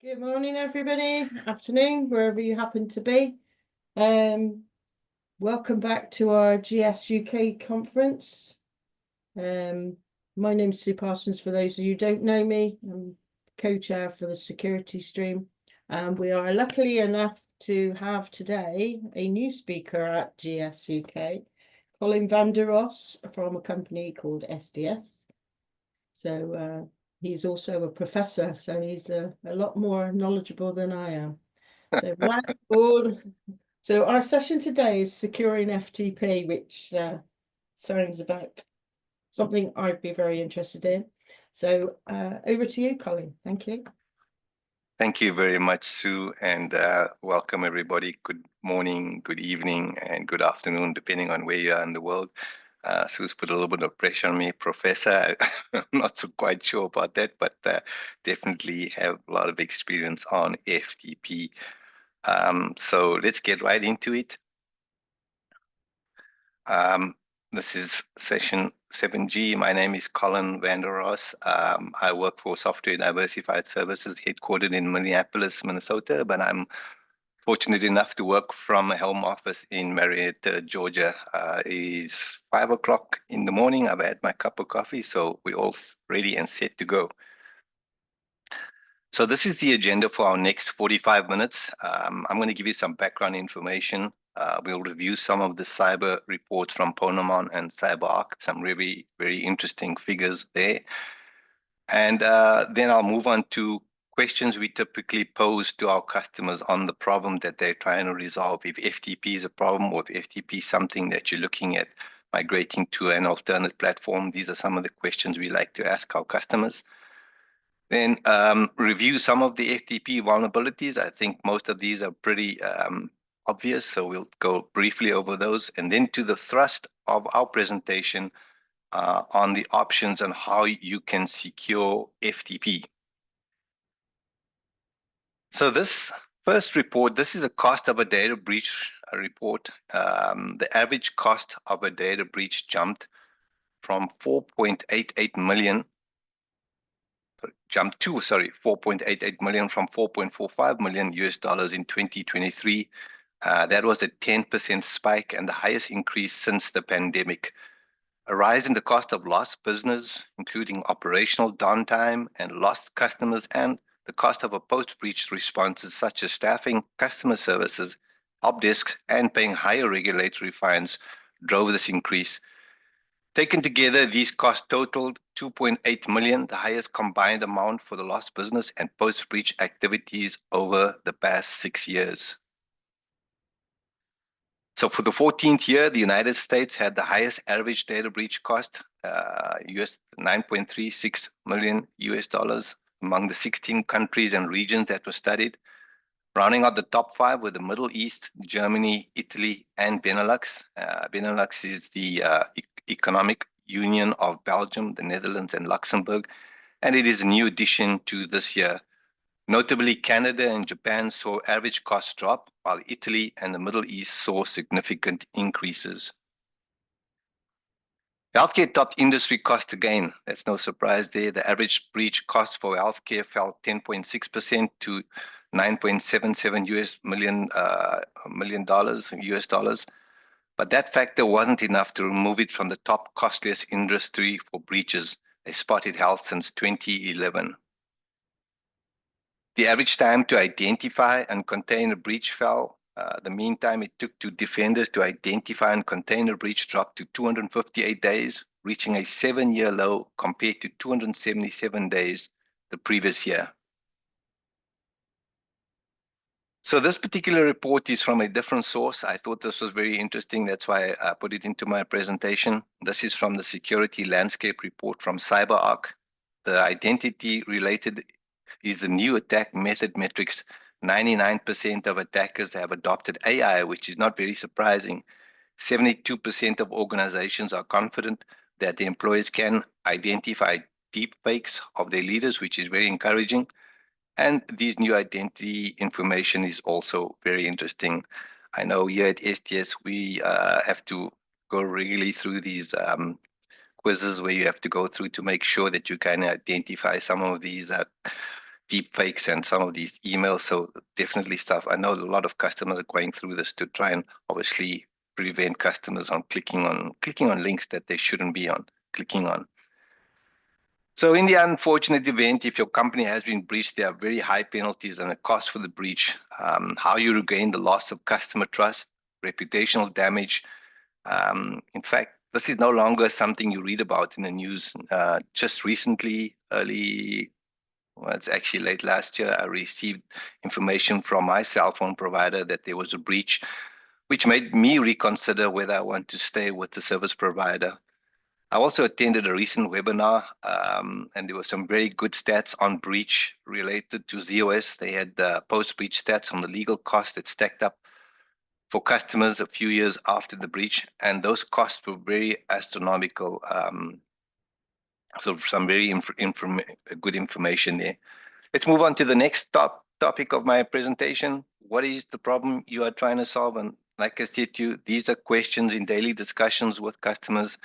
Good morning, everybody. Afternoon, wherever you happen to be. Um, Welcome back to our GS UK conference. My name's Sue Parsons. For those of you who don't know me, I'm co-chair for the security stream. And we are lucky enough to have today a new speaker at GS UK, Colin van der Ross from a company called SDS. So he's also a professor, so he's a lot more knowledgeable than I am. So Blackboard. So our session today is securing FTP, which sounds about something I'd be very interested in. So over to you, Colin. Thank you. Thank you very much, Sue, and welcome everybody. Good morning, good evening, and good afternoon, depending on where you are in the world. Sue's put a little bit of pressure on me, Professor. I'm not so quite sure about that, but definitely have a lot of experience on FTP. So let's get right into it. This is session 7G. My name is Colin van der Ross. I work for Software Diversified Services, headquartered in Minneapolis, Minnesota, but I'm fortunate enough to work from a home office in Marietta, Georgia. It is 5 o'clock in the morning. I've had my cup of coffee, so we're all ready and set to go. So this is the agenda for our next 45 minutes. I'm going to give you some background information. We'll review some of the cyber reports from Ponemon and CyberArk, some really very interesting figures there. And then I'll move on to questions we typically pose to our customers on the problem that they're trying to resolve. If FTP is a problem, or if FTP is something that you're looking at migrating to an alternate platform, these are some of the questions we like to ask our customers. Then review some of the FTP vulnerabilities. I think most of these are pretty obvious, so we'll go briefly over those. And then to the thrust of our presentation on the options on how you can secure FTP. So this first report, this is a cost of a data breach report. The average cost of a data breach jumped from 4.88 million jumped to, 4.88 million from 4.45 million US dollars in 2023. That was a 10% spike and the highest increase since the pandemic. A rise in the cost of lost business, including operational downtime and lost customers, and the cost of a post-breach responses such as staffing, customer services, help desks, and paying higher regulatory fines drove this increase. Taken together, these costs totaled 2.8 million, the highest combined amount for the lost business and post-breach activities over the past 6 years. So for the 14th year, the United States had the highest average data breach cost, US 9.36 million US dollars among the 16 countries and regions that were studied. Rounding out the top 5 were the Middle East, Germany, Italy, and Benelux. Benelux is the Economic Union of Belgium, the Netherlands, and Luxembourg, and it is a new addition to this year. Notably, Canada and Japan saw average costs drop, while Italy and the Middle East saw significant increases. Healthcare topped industry cost again. That's no surprise there. The average breach cost for healthcare fell 10.6% to $9.77 million US dollars. But that factor wasn't enough to remove it from the top costliest industry for breaches. They spotted health since 2011. The average time to identify and contain a breach fell. The mean time it took to defenders to identify and contain a breach dropped to 258 days, reaching a 7-year low compared to 277 days the previous year. So this particular report is from a different source. I thought this was very interesting. That's why I put it into my presentation. This is from the Security Landscape Report from CyberArk. The identity related is the new attack method metrics. 99% of attackers have adopted AI, which is not very surprising. 72% of organizations are confident that the employees can identify deep fakes of their leaders, which is very encouraging. And these new identity information is also very interesting. I know here at STS, we have to go really through these quizzes where you have to go through to make sure that you can identify some of these deep fakes and some of these emails. So definitely stuff. I know a lot of customers are going through this to try and obviously prevent customers on clicking on links that they shouldn't be clicking on. So in the unfortunate event, if your company has been breached, there are very high penalties and a cost for the breach. How you regain the loss of customer trust, reputational damage. In fact, this is no longer something you read about in the news. Just recently, it's actually late last year, I received information from my cell phone provider that there was a breach, which made me reconsider whether I want to stay with the service provider. I also attended a recent webinar, and there were some very good stats on breach related to ZOS. They had post-breach stats on the legal costs that stacked up for customers a few years after the breach, and those costs were very astronomical. So some very good information there. Let's move on to the next topic of my presentation. What is the problem you are trying to solve? And like I said to you, these are questions in daily discussions with customers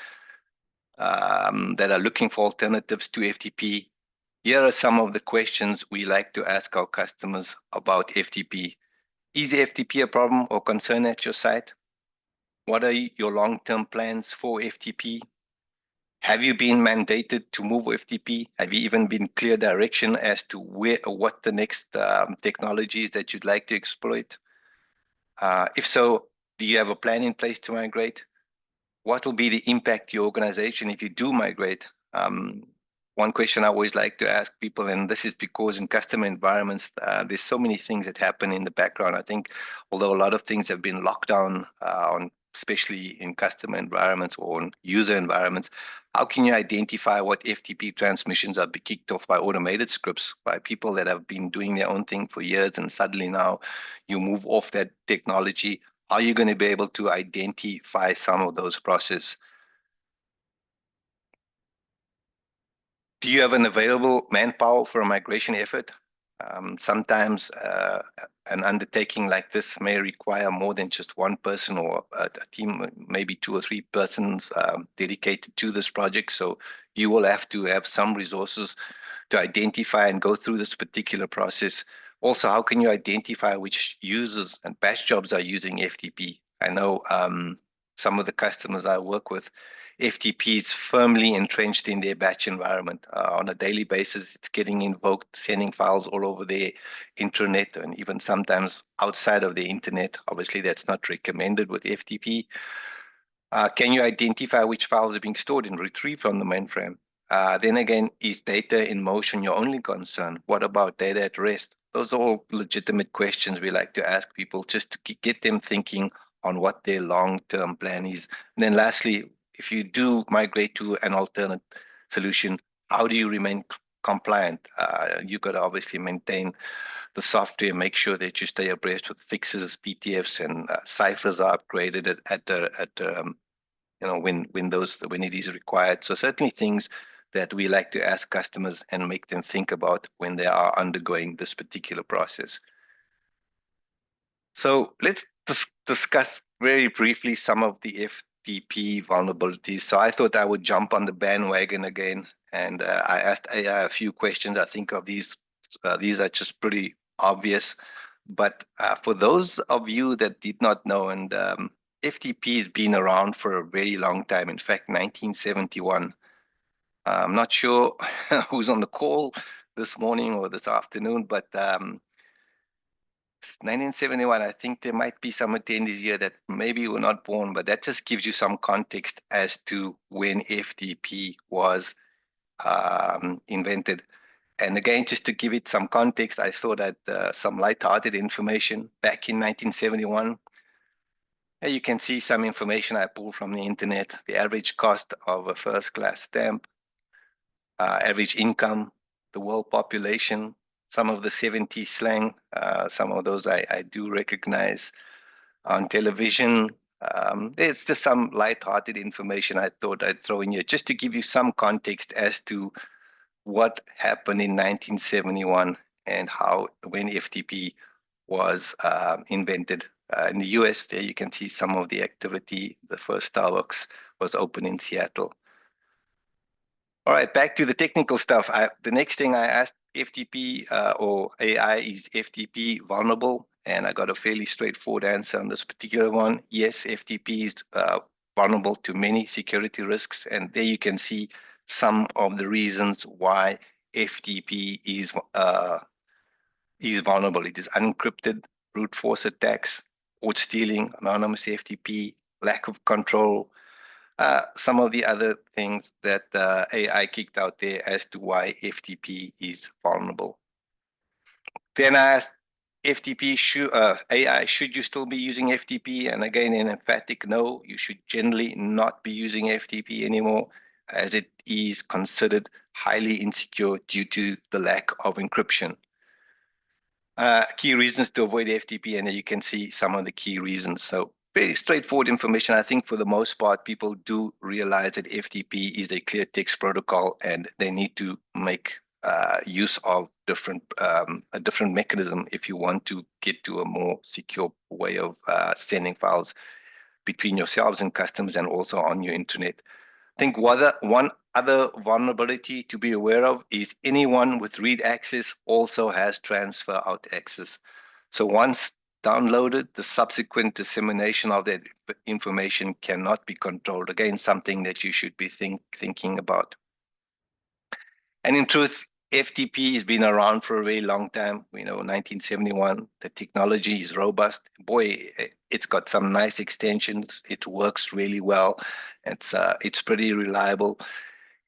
that are looking for alternatives to FTP. Here are some of the questions we like to ask our customers about FTP. Is FTP a problem or concern at your site? What are your long-term plans for FTP? Have you been mandated to move FTP? Have you even been clear direction as to what the next technologies that you'd like to exploit? If so, do you have a plan in place to migrate? What will be the impact to your organization if you do migrate? One question I always like to ask people, and this is because in customer environments, there's so many things that happen in the background. I think although a lot of things have been locked down especially in customer environments or in user environments, how can you identify what FTP transmissions are kicked off by automated scripts, by people that have been doing their own thing for years, and suddenly now you move off that technology? Are you going to be able to identify some of those processes? Do you have an available manpower for a migration effort? Sometimes an undertaking like this may require more than just one person or a team, maybe 2 or 3 persons dedicated to this project. So you will have to have some resources to identify and go through this particular process. Also, how can you identify which users and batch jobs are using FTP? I know some of the customers I work with, FTP is firmly entrenched in their batch environment. On a daily basis, it's getting invoked, sending files all over their intranet and even sometimes outside of the internet. Obviously, that's not recommended with FTP. Can you identify which files are being stored and retrieved from the mainframe? Then again, is data in motion your only concern? What about data at rest? Those are all legitimate questions we like to ask people just to get them thinking on what their long-term plan is. And then lastly, if you do migrate to an alternate solution, how do you remain compliant? You've got to obviously maintain the software, make sure that you stay abreast with fixes, PTFs, and ciphers are upgraded when it is required. So certainly things that we like to ask customers and make them think about when they are undergoing this particular process. So let's discuss very briefly some of the FTP vulnerabilities. So I thought I would jump on the bandwagon again, and I asked AI a few questions. I think of these are just pretty obvious, but for those of you that did not know, and FTP has been around for a very long time. In fact, 1971. I'm not sure who's on the call this morning or this afternoon, but 1971, I think there might be some attendees here that maybe were not born, but that just gives you some context as to when FTP was invented. And again, just to give it some context, I thought that some light-hearted information back in 1971. You can see some information I pulled from the internet, the average cost of a first-class stamp, average income, the world population, some of the 70s slang, some of those I do recognize on television. There's just some light-hearted information I thought I'd throw in here just to give you some context as to what happened in 1971 and when FTP was invented. In the US, there you can see some of the activity. The first Starbucks was open in Seattle. All right, back to the technical stuff. The next thing I asked FTP or AI is FTP vulnerable? And I got a fairly straightforward answer on this particular one. Yes, FTP is vulnerable to many security risks. And there you can see some of the reasons why FTP is vulnerable. It is unencrypted, brute force attacks, port stealing, anonymous FTP, lack of control, some of the other things that AI kicked out there as to why FTP is vulnerable. Then I asked AI, should you still be using FTP? And again, an emphatic no, you should generally not be using FTP anymore, as it is considered highly insecure due to the lack of encryption. Key reasons to avoid FTP, and you can see some of the key reasons. So very straightforward information. I think for the most part, people do realize that FTP is a clear text protocol, and they need to make use of a different mechanism if you want to get to a more secure way of sending files between yourselves and customers, and also on your internet. I think one other vulnerability to be aware of is anyone with read access also has transfer out access. So once downloaded, the subsequent dissemination of that information cannot be controlled. Again, something that you should be thinking about. And in truth, FTP has been around for a very long time. 1971, the technology is robust. Boy, it's got some nice extensions. It works really well. It's pretty reliable.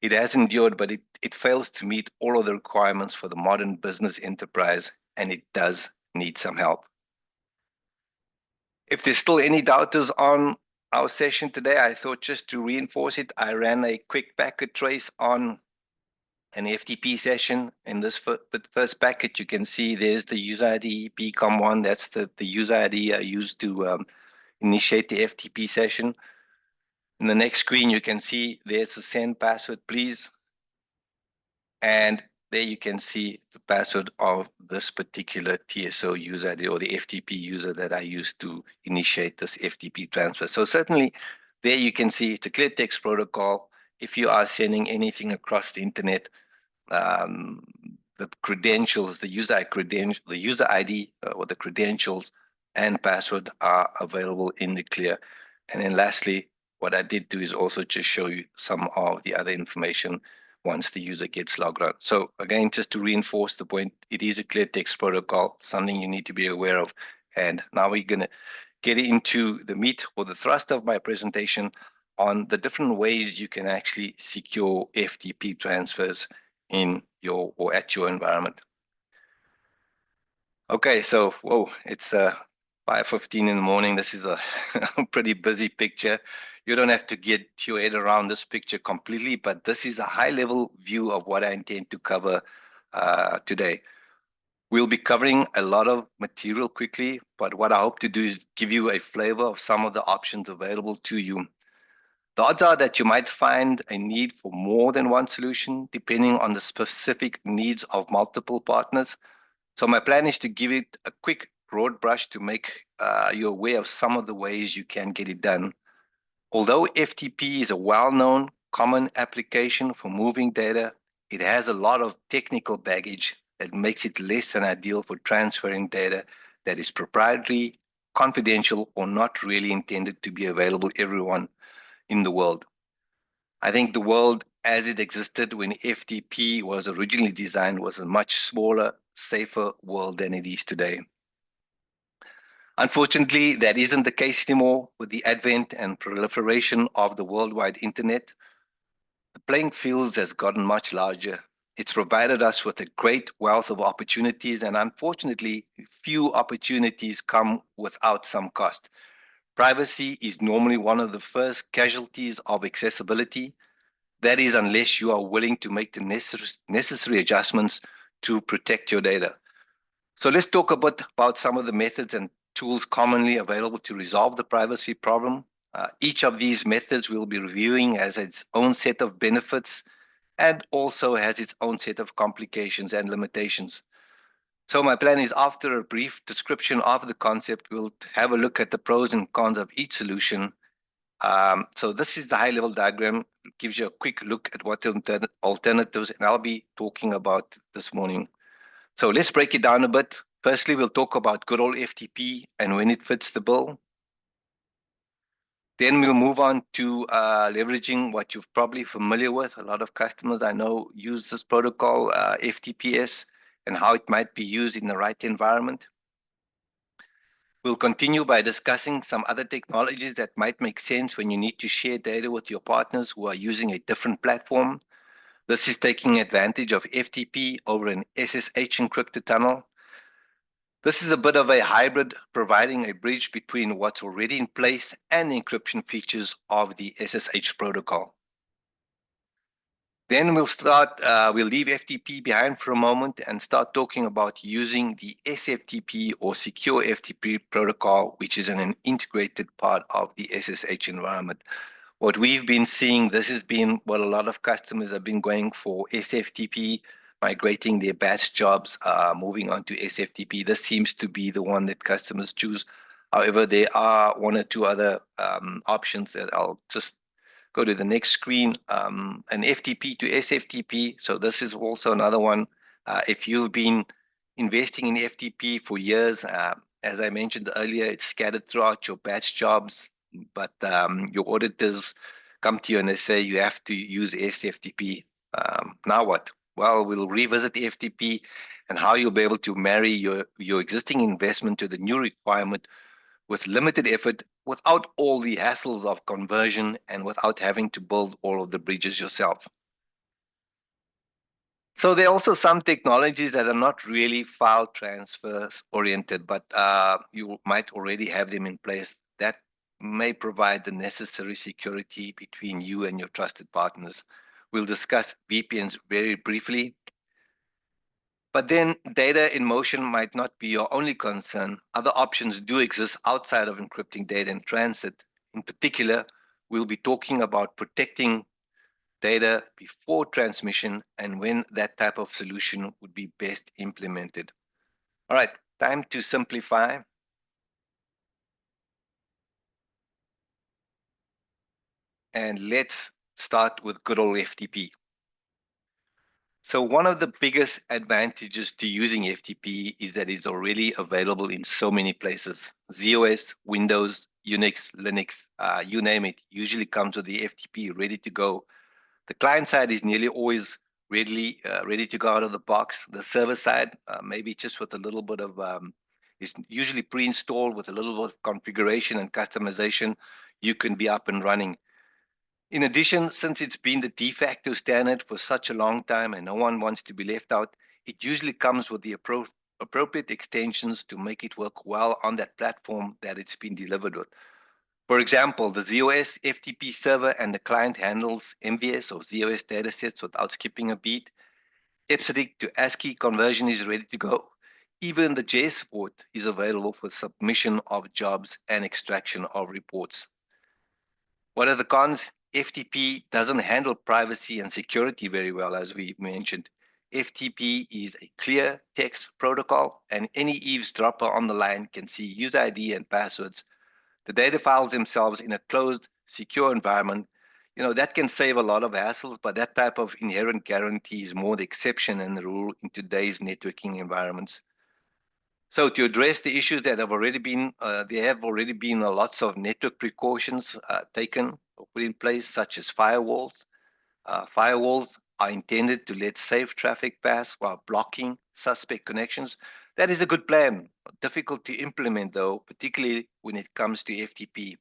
It has endured, but it fails to meet all of the requirements for the modern business enterprise, and it does need some help. If there's still any doubters on our session today, I thought just to reinforce it, I ran a quick packet trace on an FTP session. In this first packet, you can see there's the user ID bcom1. That's the user ID I used to initiate the FTP session. In the next screen, you can see there's the send password, please. And there you can see the password of this particular TSO user ID, or the FTP user that I used to initiate this FTP transfer. So certainly there you can see it's a clear text protocol. If you are sending anything across the internet, the credentials, the user ID or the credentials and password are available in the clear. And then lastly, what I did do is also just show you some of the other information once the user gets logged on. So again, just to reinforce the point, it is a clear text protocol, something you need to be aware of. And now we're going to get into the meat or the thrust of my presentation on the different ways you can actually secure FTP transfers in your or at your environment. Okay, so whoa, it's 5:15 in the morning. This is a pretty busy picture. You don't have to get your head around this picture completely, but this is a high-level view of what I intend to cover today. We'll be covering a lot of material quickly, but what I hope to do is give you a flavor of some of the options available to you. The odds are that you might find a need for more than one solution, depending on the specific needs of multiple partners. So my plan is to give it a quick broad brush to make you aware of some of the ways you can get it done. Although FTP is a well-known common application for moving data, it has a lot of technical baggage that makes it less than ideal for transferring data that is proprietary, confidential, or not really intended to be available to everyone in the world. I think the world as it existed when FTP was originally designed was a much smaller, safer world than it is today. Unfortunately, that isn't the case anymore with the advent and proliferation of the worldwide internet. The playing field has gotten much larger. It's provided us with a great wealth of opportunities, and unfortunately, few opportunities come without some cost. Privacy is normally one of the first casualties of accessibility. That is, unless you are willing to make the necessary adjustments to protect your data. So let's talk a bit about some of the methods and tools commonly available to resolve the privacy problem. Each of these methods we'll be reviewing has its own set of benefits and also has its own set of complications and limitations. So my plan is, after a brief description of the concept, we'll have a look at the pros and cons of each solution. So this is the high-level diagram. It gives you a quick look at what the alternatives, and I'll be talking about this morning. So let's break it down a bit. Firstly, we'll talk about good old FTP and when it fits the bill. Then we'll move on to leveraging what you're probably familiar with. A lot of customers I know use this protocol, FTPS, and how it might be used in the right environment. We'll continue by discussing some other technologies that might make sense when you need to share data with your partners who are using a different platform. This is taking advantage of FTP over an SSH encrypted tunnel. This is a bit of a hybrid, providing a bridge between what's already in place and the encryption features of the SSH protocol. Then we'll leave FTP behind for a moment and start talking about using the SFTP or Secure FTP protocol, which is an integrated part of the SSH environment. What we've been seeing, this has been what a lot of customers have been going for, SFTP, migrating their batch jobs, moving on to SFTP. This seems to be the one that customers choose. However, there are one or two other options that I'll just go to the next screen, an FTP to SFTP. So this is also another one. If you've been investing in FTP for years, as I mentioned earlier, it's scattered throughout your batch jobs, but your auditors come to you and they say you have to use SFTP. Now what? Well, we'll revisit the FTP and how you'll be able to marry your existing investment to the new requirement with limited effort, without all the hassles of conversion and without having to build all of the bridges yourself. So there are also some technologies that are not really file transfers oriented, but you might already have them in place that may provide the necessary security between you and your trusted partners. We'll discuss VPNs very briefly. But then data in motion might not be your only concern. Other options do exist outside of encrypting data in transit. In particular, we'll be talking about protecting data before transmission and when that type of solution would be best implemented. All right, time to simplify. And let's start with good old FTP. So one of the biggest advantages to using FTP is that it's already available in so many places. ZOS, Windows, Unix, Linux, you name it, usually comes with the FTP ready to go. The client side is nearly always ready to go out of the box. The server side, maybe just with a little bit of, is usually pre-installed with a little bit of configuration and customization, you can be up and running. In addition, since it's been the de facto standard for such a long time and no one wants to be left out, it usually comes with the appropriate extensions to make it work well on that platform that it's been delivered with. For example, the ZOS FTP server and the client handles MVS or ZOS datasets without skipping a beat. EBCDIC to ASCII conversion is ready to go. Even the JS support is available for submission of jobs and extraction of reports. What are the cons? FTP doesn't handle privacy and security very well, as we mentioned. FTP is a clear text protocol, and any eavesdropper on the line can see user ID and passwords. The data files themselves in a closed, secure environment, that can save a lot of hassles, but that type of inherent guarantee is more the exception than the rule in today's networking environments. So to address the issues that have already been, there have already been lots of network precautions taken or put in place, such as firewalls. Firewalls are intended to let safe traffic pass while blocking suspect connections. That is a good plan. Difficult to implement, though, particularly when it comes to FTP.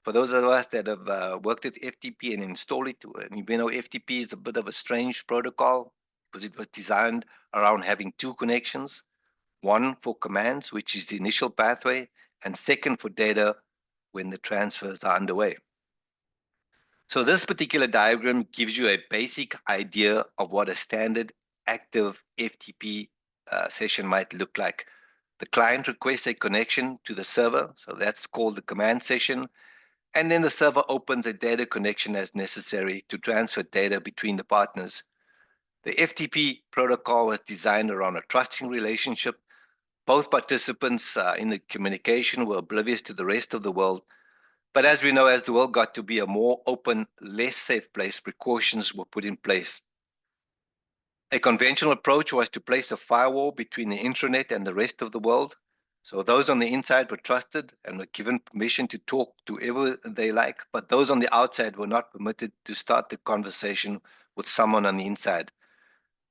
For those of us that have worked at FTP and installed it, FTP is a bit of a strange protocol because it was designed around having two connections. One for commands, which is the initial pathway, and second for data when the transfers are underway. So this particular diagram gives you a basic idea of what a standard active FTP session might look like. The client requests a connection to the server, so that's called the command session, and then the server opens a data connection as necessary to transfer data between the partners. The FTP protocol was designed around a trusting relationship. Both participants in the communication were oblivious to the rest of the world. But as we know, as the world got to be a more open, less safe place, precautions were put in place. A conventional approach was to place a firewall between the intranet and the rest of the world. So those on the inside were trusted and were given permission to talk to whoever they like, but those on the outside were not permitted to start the conversation with someone on the inside.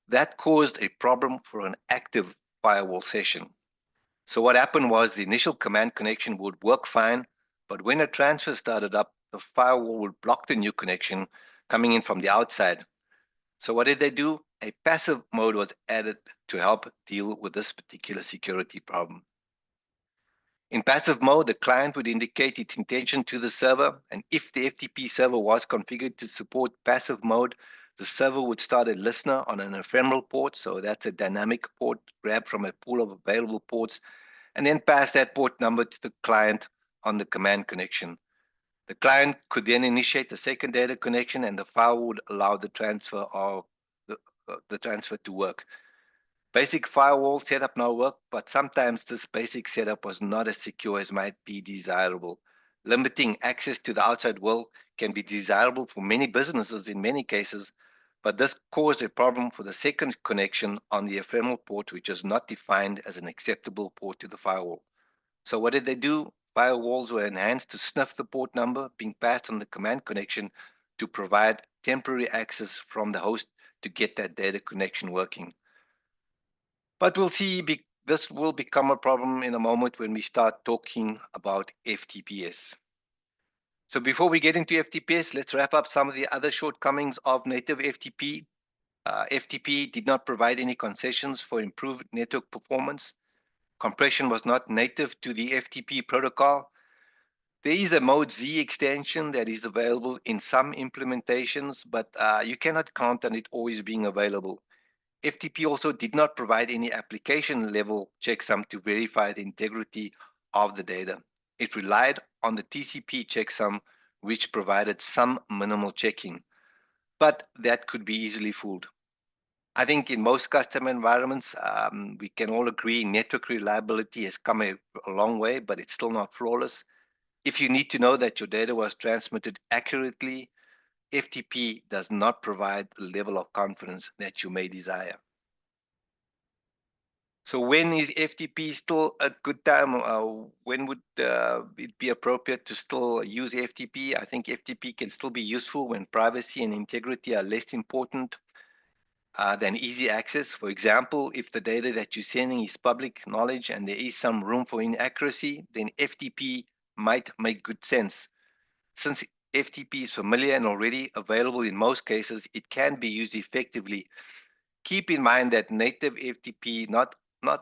That caused a problem for an active firewall session. So what happened was the initial command connection would work fine, but when a transfer started up, the firewall would block the new connection coming in from the outside. So what did they do? A passive mode was added to help deal with this particular security problem. In passive mode, the client would indicate its intention to the server, and if the FTP server was configured to support passive mode, the server would start a listener on an ephemeral port, so that's a dynamic port grabbed from a pool of available ports, and then pass that port number to the client on the command connection. The client could then initiate the second data connection, and the file would allow the transfer to work. Basic firewall setup now work, but sometimes this basic setup was not as secure as might be desirable. Limiting access to the outside world can be desirable for many businesses in many cases, but this caused a problem for the second connection on the ephemeral port, which is not defined as an acceptable port to the firewall. So what did they do? Firewalls were enhanced to sniff the port number being passed on the command connection to provide temporary access from the host to get that data connection working. But we'll see, this will become a problem in a moment when we start talking about FTPS. So before we get into FTPS, let's wrap up some of the other shortcomings of native FTP. FTP did not provide any concessions for improved network performance. Compression was not native to the FTP protocol. There is a Mode Z extension that is available in some implementations, but you cannot count on it always being available. FTP also did not provide any application level checksum to verify the integrity of the data. It relied on the TCP checksum, which provided some minimal checking, but that could be easily fooled. I think in most custom environments, we can all agree network reliability has come a long way, but it's still not flawless. If you need to know that your data was transmitted accurately, FTP does not provide the level of confidence that you may desire. So when is FTP still a good time? When would it be appropriate to still use FTP? I think FTP can still be useful when privacy and integrity are less important than easy access. For example, if the data that you're sending is public knowledge and there is some room for inaccuracy, then FTP might make good sense. Since FTP is familiar and already available in most cases, it can be used effectively. Keep in mind that native FTP, not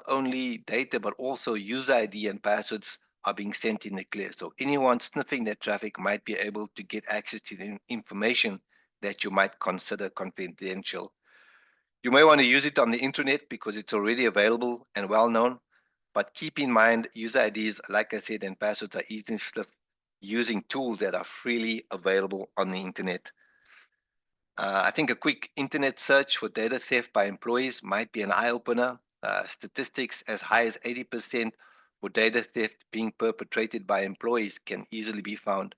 only data, but also user ID and passwords are being sent in the clear. So anyone sniffing that traffic might be able to get access to the information that you might consider confidential. You may want to use it on the internet because it's already available and well known, but keep in mind user IDs, like I said, and passwords are easily sniffed using tools that are freely available on the internet. I think a quick internet search for data theft by employees might be an eye-opener. Statistics as high as 80% for data theft being perpetrated by employees can easily be found.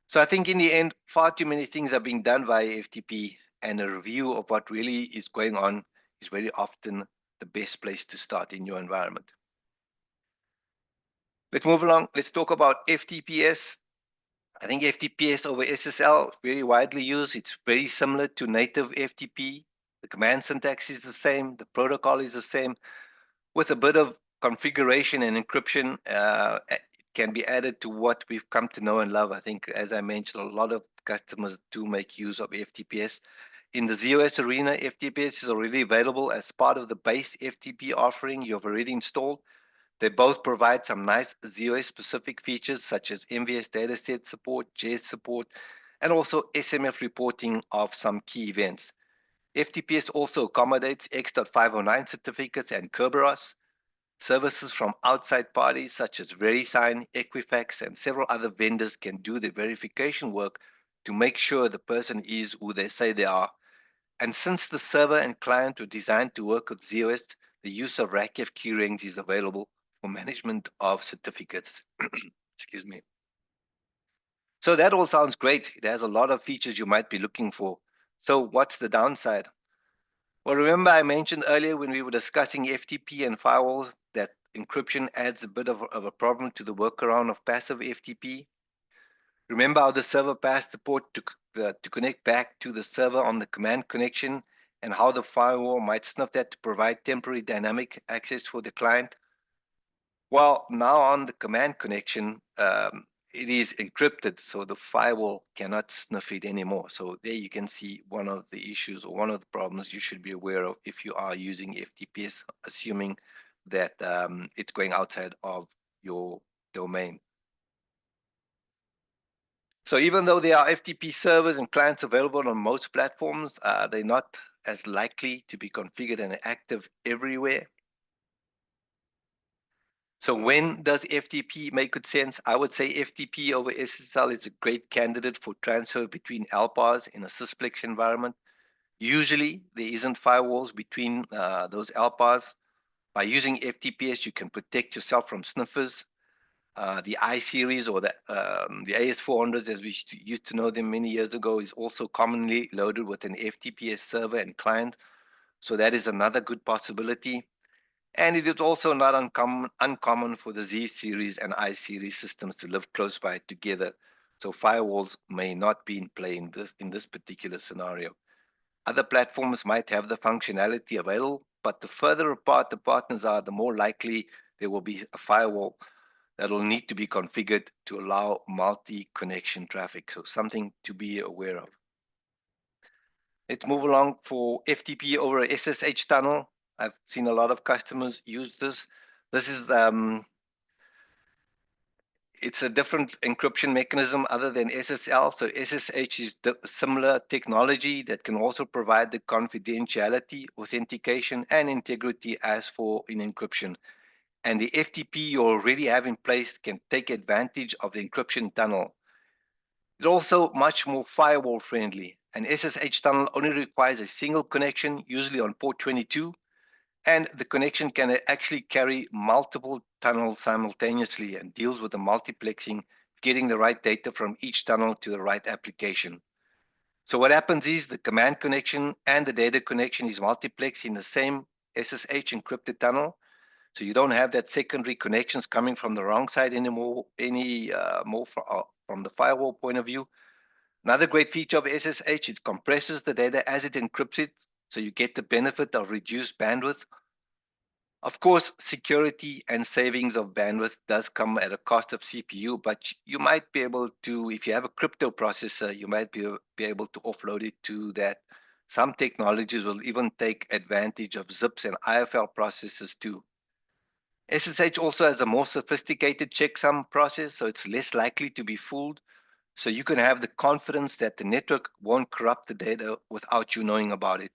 So I think in the end, far too many things are being done via FTP, and a review of what really is going on is very often the best place to start in your environment. Let's move along. Let's talk about FTPS. I think FTPS over SSL is very widely used. It's very similar to native FTP. The command syntax is the same. The protocol is the same. With a bit of configuration and encryption, it can be added to what we've come to know and love. I think, as I mentioned, a lot of customers do make use of FTPS. In the ZOS arena, FTPS is already available as part of the base FTP offering you've already installed. They both provide some nice ZOS-specific features such as MVS dataset support, JS support, and also SMF reporting of some key events. FTPS also accommodates X.509 certificates and Kerberos. Services from outside parties such as VeriSign, Equifax, and several other vendors can do the verification work to make sure the person is who they say they are. And since the server and client were designed to work with ZOS, the use of RACF key rings is available for management of certificates. Excuse me. So that all sounds great. It has a lot of features you might be looking for. So what's the downside? Well, remember I mentioned earlier when we were discussing FTP and firewalls that encryption adds a bit of a problem to the workaround of passive FTP. Remember how the server passed the port to connect back to the server on the command connection, and how the firewall might sniff that to provide temporary dynamic access for the client? Well, now on the command connection, it is encrypted, so the firewall cannot sniff it anymore. So there you can see one of the issues or one of the problems you should be aware of if you are using FTPs, assuming that it's going outside of your domain. So even though there are FTP servers and clients available on most platforms, they're not as likely to be configured and active everywhere. So when does FTP make good sense? I would say FTP over SSL is a great candidate for transfer between LPARs in a sysplex environment. Usually there isn't firewalls between those LPARs. By using FTPS, you can protect yourself from sniffers. The I-series or the AS400s, as we used to know them many years ago, is also commonly loaded with an FTPS server and client. So that is another good possibility. And it is also not uncommon for the Z-series and I-series systems to live close by together. So firewalls may not be in play in this particular scenario. Other platforms might have the functionality available, but the further apart the partners are, the more likely there will be a firewall that will need to be configured to allow multi-connection traffic. So something to be aware of. Let's move along for FTP over a SSH tunnel. I've seen a lot of customers use this. This is it's a different encryption mechanism other than SSL. So SSH is similar technology that can also provide the confidentiality, authentication, and integrity as for in encryption. And the FTP you already have in place can take advantage of the encryption tunnel. It's also much more firewall friendly. An SSH tunnel only requires a single connection, usually on port 22, and the connection can actually carry multiple tunnels simultaneously and deals with the multiplexing, getting the right data from each tunnel to the right application. So what happens is the command connection and the data connection is multiplexed in the same SSH encrypted tunnel. So you don't have that secondary connections coming from the wrong side anymore, more from the firewall point of view. Another great feature of SSH, it compresses the data as it encrypts it, so you get the benefit of reduced bandwidth. Of course, security and savings of bandwidth does come at a cost of CPU, but you might be able to, if you have a crypto processor, you might be able to offload it to that. Some technologies will even take advantage of zips and IFL processors too. SSH also has a more sophisticated checksum process, so it's less likely to be fooled. So you can have the confidence that the network won't corrupt the data without you knowing about it.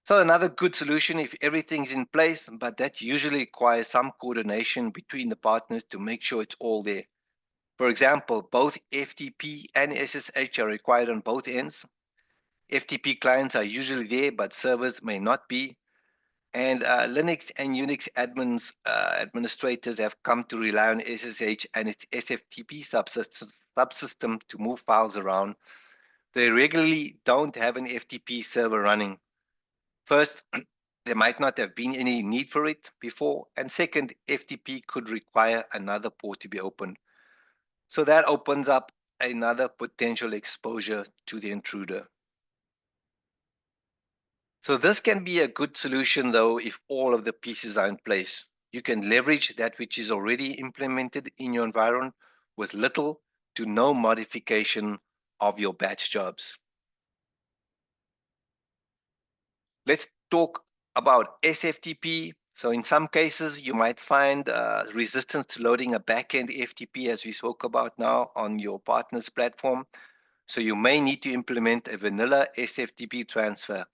So another good solution if everything's in place, but that usually requires some coordination between the partners to make sure it's all there. For example, both FTP and SSH are required on both ends. FTP clients are usually there, but servers may not be. And Linux and Unix administrators have come to rely on SSH and its SFTP subsystem to move files around. They regularly don't have an FTP server running. First, there might not have been any need for it before. And second, FTP could require another port to be opened. So that opens up another potential exposure to the intruder. So this can be a good solution, though, if all of the pieces are in place. You can leverage that which is already implemented in your environment with little to no modification of your batch jobs. Let's talk about SFTP. So in some cases, you might find resistance to loading a backend FTP, as we spoke about now, on your partner's platform. So you may need to implement a vanilla SFTP transfer.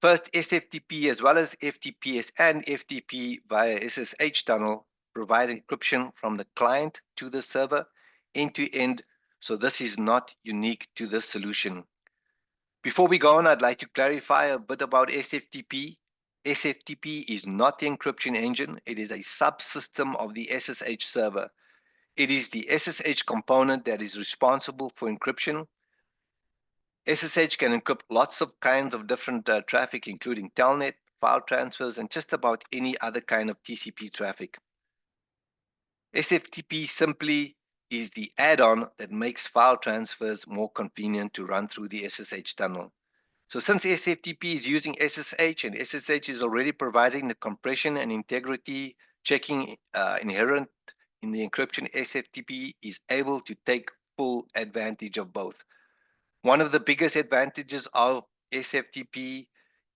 First, SFTP as well as FTPS and FTP via SSH tunnel provide encryption from the client to the server end to end. So this is not unique to this solution. Before we go on, I'd like to clarify a bit about SFTP. SFTP is not the encryption engine. It is a subsystem of the SSH server. It is the SSH component that is responsible for encryption. SSH can encrypt lots of kinds of different traffic, including telnet, file transfers, and just about any other kind of TCP traffic. SFTP simply is the add-on that makes file transfers more convenient to run through the SSH tunnel. So since SFTP is using SSH and SSH is already providing the compression and integrity checking inherent in the encryption, SFTP is able to take full advantage of both. One of the biggest advantages of SFTP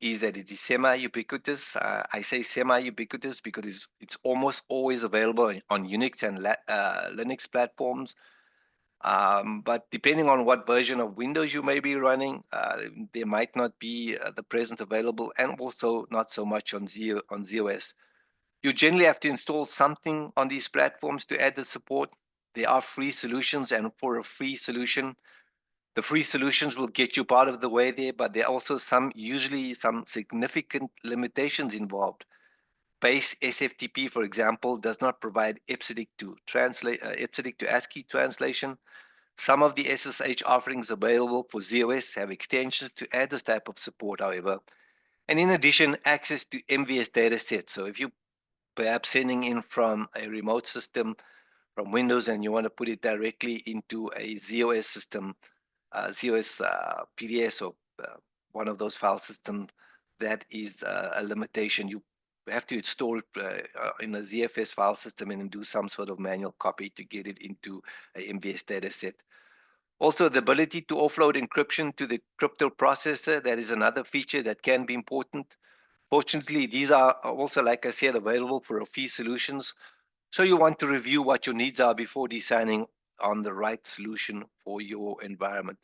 is that it is semi-ubiquitous. I say semi-ubiquitous because it's almost always available on Unix and Linux platforms. But depending on what version of Windows you may be running, there might not be the present available, and also not so much on ZOS. You generally have to install something on these platforms to add the support. There are free solutions, and for a free solution, the free solutions will get you part of the way there, but there are also usually some significant limitations involved. Base SFTP, for example, does not provide EBCDIC to ASCII translation. Some of the SSH offerings available for ZOS have extensions to add this type of support, however. And in addition, access to MVS datasets. So if you perhaps sending in from a remote system from Windows and you want to put it directly into a ZOS system, ZOS PDS or one of those file systems, that is a limitation. You have to store it in a ZFS file system and then do some sort of manual copy to get it into a MVS dataset. Also, the ability to offload encryption to the crypto processor, that is another feature that can be important. Fortunately, these are also, like I said, available for a fee solutions. So you want to review what your needs are before deciding on the right solution for your environment.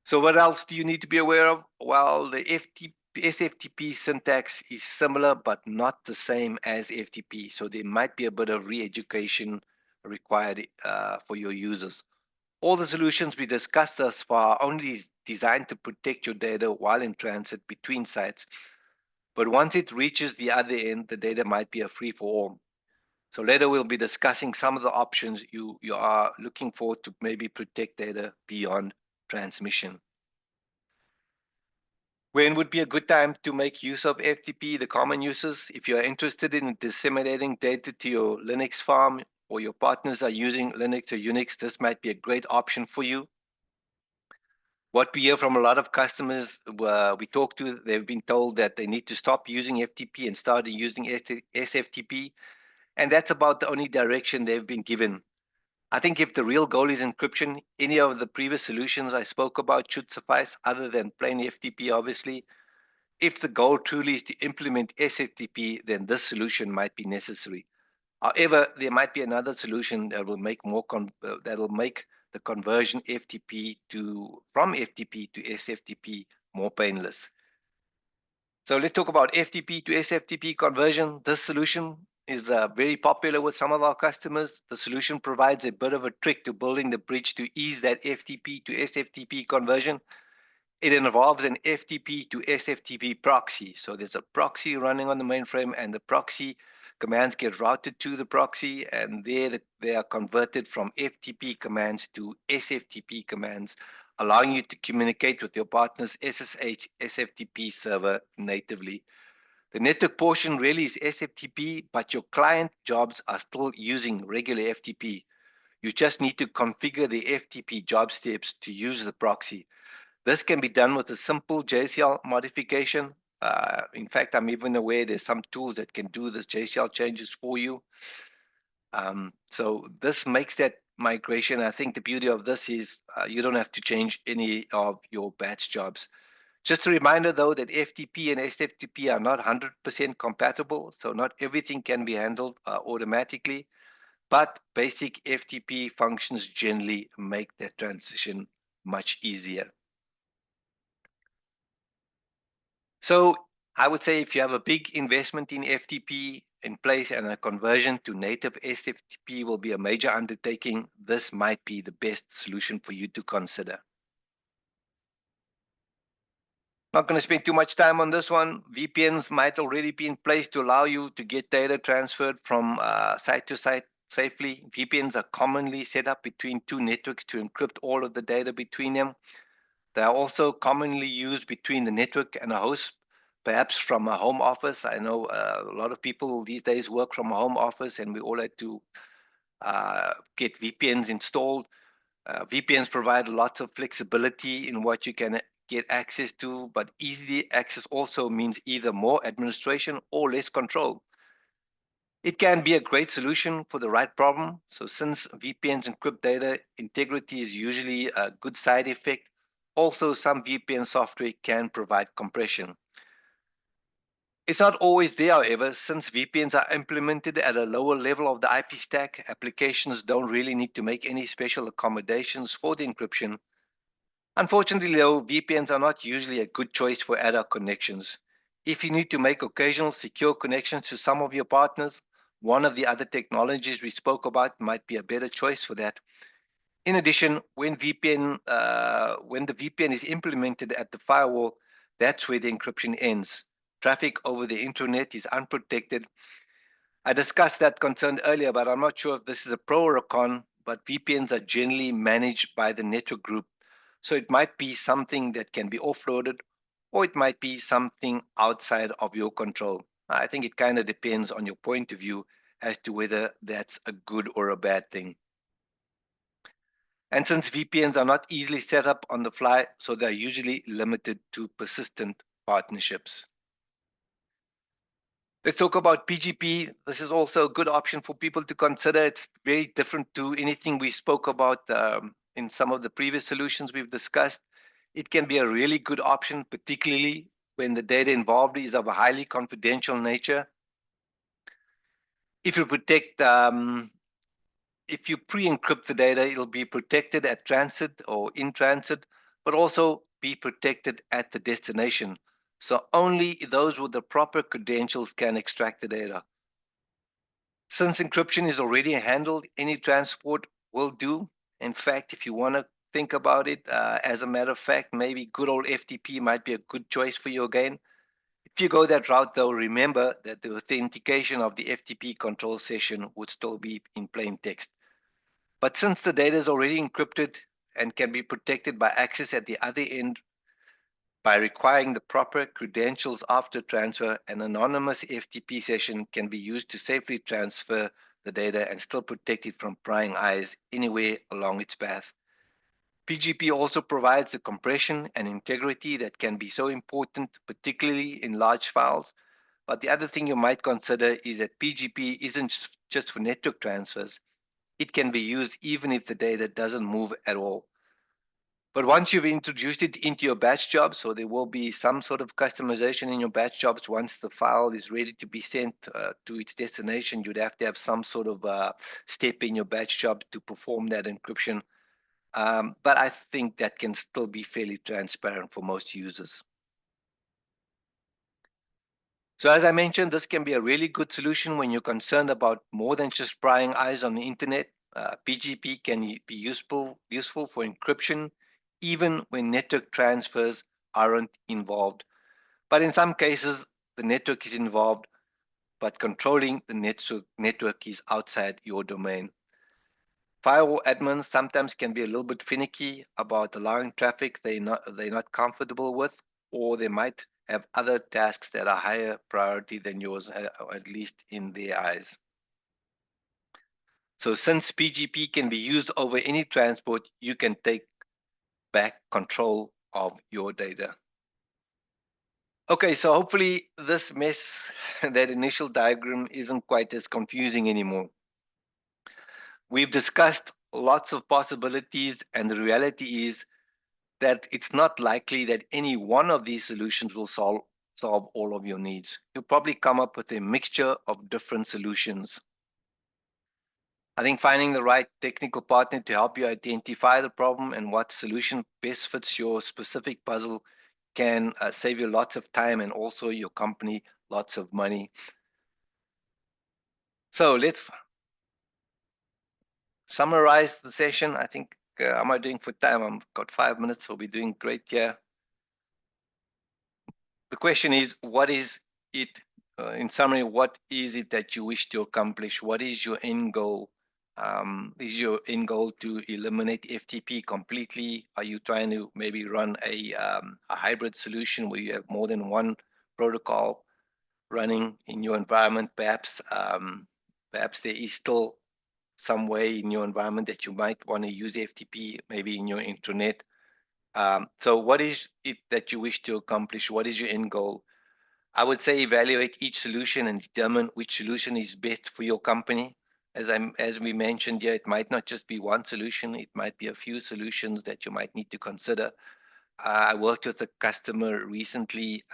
So what else do you need to be aware of? Well, the SFTP syntax is similar, but not the same as FTP. So there might be a bit of re-education required for your users. All the solutions we discussed thus far are only designed to protect your data while in transit between sites. But once it reaches the other end, the data might be a free-for-all. So later we'll be discussing some of the options you are looking for to maybe protect data beyond transmission. When would be a good time to make use of FTP? The common uses, if you are interested in disseminating data to your Linux farm or your partners are using Linux or Unix, this might be a great option for you. What we hear from a lot of customers we talk to, they've been told that they need to stop using FTP and start using SFTP. And that's about the only direction they've been given. I think if the real goal is encryption, any of the previous solutions I spoke about should suffice, other than plain FTP, obviously. If the goal truly is to implement SFTP, then this solution might be necessary. However, there might be another solution that will make the conversion from FTP to SFTP more painless. So let's talk about FTP to SFTP conversion. This solution is very popular with some of our customers. The solution provides a bit of a trick to building the bridge to ease that FTP to SFTP conversion. It involves an FTP to SFTP proxy. So there's a proxy running on the mainframe, and the proxy commands get routed to the proxy, and they are converted from FTP commands to SFTP commands, allowing you to communicate with your partner's SSH SFTP server natively. The network portion really is SFTP, but your client jobs are still using regular FTP. You just need to configure the FTP job steps to use the proxy. This can be done with a simple JCL modification. In fact, I'm even aware there's some tools that can do this JCL changes for you. So this makes that migration. I think the beauty of this is you don't have to change any of your batch jobs. Just a reminder, though, that FTP and SFTP are not 100% compatible, so not everything can be handled automatically, but basic FTP functions generally make that transition much easier. So I would say if you have a big investment in FTP in place and a conversion to native SFTP will be a major undertaking, this might be the best solution for you to consider. Not going to spend too much time on this one. VPNs might already be in place to allow you to get data transferred from site to site safely. VPNs are commonly set up between two networks to encrypt all of the data between them. They are also commonly used between the network and a host, perhaps from a home office. I know a lot of people these days work from a home office, and we all had to get VPNs installed. VPNs provide lots of flexibility in what you can get access to, but easy access also means either more administration or less control. It can be a great solution for the right problem. So since VPNs encrypt data, integrity is usually a good side effect. Also, some VPN software can provide compression. It's not always there, however, since VPNs are implemented at a lower level of the IP stack, applications don't really need to make any special accommodations for the encryption. Unfortunately, though, VPNs are not usually a good choice for ad hoc connections. If you need to make occasional secure connections to some of your partners, one of the other technologies we spoke about might be a better choice for that. In addition, when the VPN is implemented at the firewall, that's where the encryption ends. Traffic over the internet is unprotected. I discussed that concern earlier, but I'm not sure if this is a pro or a con, but VPNs are generally managed by the network group. So it might be something that can be offloaded, or it might be something outside of your control. I think it kind of depends on your point of view as to whether that's a good or a bad thing. And since VPNs are not easily set up on the fly, so they're usually limited to persistent partnerships. Let's talk about PGP. This is also a good option for people to consider. It's very different to anything we spoke about in some of the previous solutions we've discussed. It can be a really good option, particularly when the data involved is of a highly confidential nature. If you pre-encrypt the data, it'll be protected at transit or in transit, but also be protected at the destination. So only those with the proper credentials can extract the data. Since encryption is already handled, any transport will do. In fact, if you want to think about it, as a matter of fact, maybe good old FTP might be a good choice for you again. If you go that route, though, remember that the authentication of the FTP control session would still be in plain text. But since the data is already encrypted and can be protected by access at the other end by requiring the proper credentials after transfer, an anonymous FTP session can be used to safely transfer the data and still protect it from prying eyes anywhere along its path. PGP also provides the compression and integrity that can be so important, particularly in large files. But the other thing you might consider is that PGP isn't just for network transfers. It can be used even if the data doesn't move at all. But once you've introduced it into your batch jobs, so there will be some sort of customization in your batch jobs once the file is ready to be sent to its destination, you'd have to have some sort of step in your batch job to perform that encryption. But I think that can still be fairly transparent for most users. So as I mentioned, this can be a really good solution when you're concerned about more than just prying eyes on the internet. PGP can be useful for encryption, even when network transfers aren't involved. But in some cases, the network is involved, but controlling the network is outside your domain. Firewall admins sometimes can be a little bit finicky about allowing traffic they're not comfortable with, or they might have other tasks that are higher priority than yours, at least in their eyes. So since PGP can be used over any transport, you can take back control of your data. Okay, so hopefully this mess, that initial diagram, isn't quite as confusing anymore. We've discussed lots of possibilities, and the reality is that it's not likely that any one of these solutions will solve all of your needs. You'll probably come up with a mixture of different solutions. I think finding the right technical partner to help you identify the problem and what solution best fits your specific puzzle can save you lots of time and also your company lots of money. So let's summarize the session. I think, how am I doing for time? I've got 5 minutes, so we're doing great here. The question is, what is it, in summary, what is it that you wish to accomplish? What is your end goal? Is your end goal to eliminate FTP completely? Are you trying to maybe run a hybrid solution where you have more than one protocol running in your environment? Perhaps there is still some way in your environment that you might want to use FTP, maybe in your intranet. So what is it that you wish to accomplish? What is your end goal? I would say evaluate each solution and determine which solution is best for your company. As we mentioned here, it might not just be one solution, it might be a few solutions that you might need to consider. I worked with a customer recently.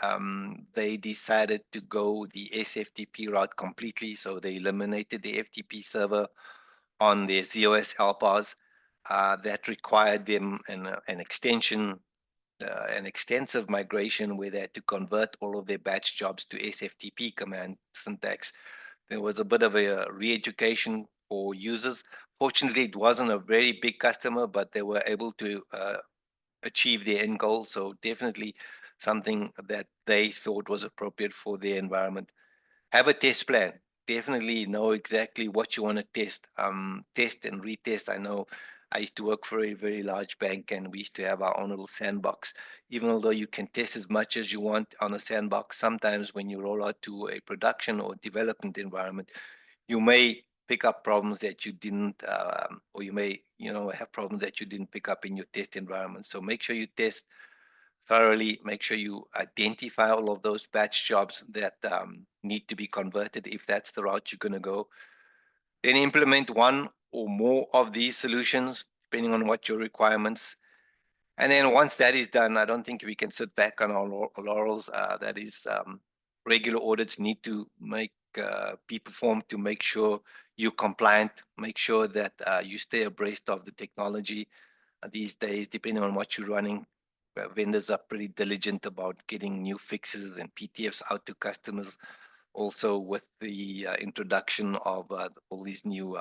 They decided to go the SFTP route completely, so they eliminated the FTP server on their ZOS helpers. That required them an extension, an extensive migration where they had to convert all of their batch jobs to SFTP command syntax. There was a bit of a re-education for users. Fortunately, it wasn't a very big customer, but they were able to achieve their end goal. So definitely something that they thought was appropriate for their environment. Have a test plan. Definitely know exactly what you want to test. Test and retest. I know I used to work for a very large bank, and we used to have our own little sandbox. Even although you can test as much as you want on a sandbox, sometimes when you roll out to a production or development environment, you may pick up problems that you didn't, or you may, have problems that you didn't pick up in your test environment. So make sure you test thoroughly. Make sure you identify all of those batch jobs that need to be converted if that's the route you're going to go. Then implement one or more of these solutions, depending on what your requirements. And then once that is done, I don't think we can sit back on our laurels. That is, regular audits need to be performed to make sure you're compliant, make sure that you stay abreast of the technology. These days, depending on what you're running, vendors are pretty diligent about getting new fixes and PTFs out to customers. Also, with the introduction of all these new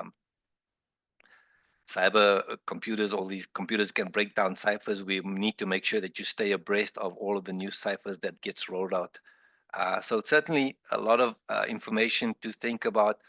cyber computers, all these computers can break down ciphers. We need to make sure that you stay abreast of all of the new ciphers that gets rolled out. So certainly a lot of information to think about,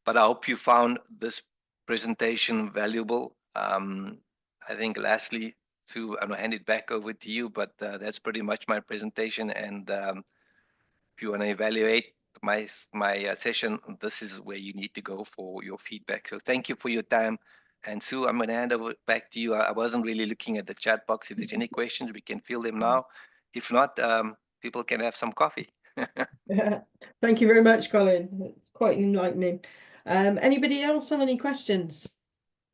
but I hope you found this presentation valuable. I think lastly, Sue, I'm gonna hand it back over to you, but that's pretty much my presentation. And if you want to evaluate my session, this is where you need to go for your feedback. So thank you for your time. And Sue, I'm going to hand over back to you. I wasn't really looking at the chat box. If there's any questions, we can fill them now. If not, people can have some coffee. Thank you very much, Colin. It's quite enlightening. Anybody else have any questions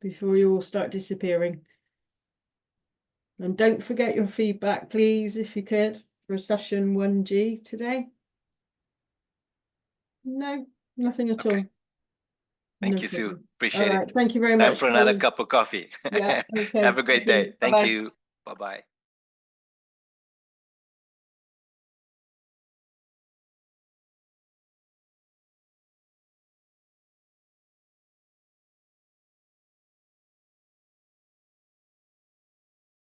before you all start disappearing? And don't forget your feedback, please, if you could, for session 1G today. No, nothing at all. Thank No you, Sue. problem. Appreciate All it. right. Thank you very Time much, for another Colin. cup of coffee. Yeah. Okay. Have a great day. Thank Bye-bye. you. Bye-bye.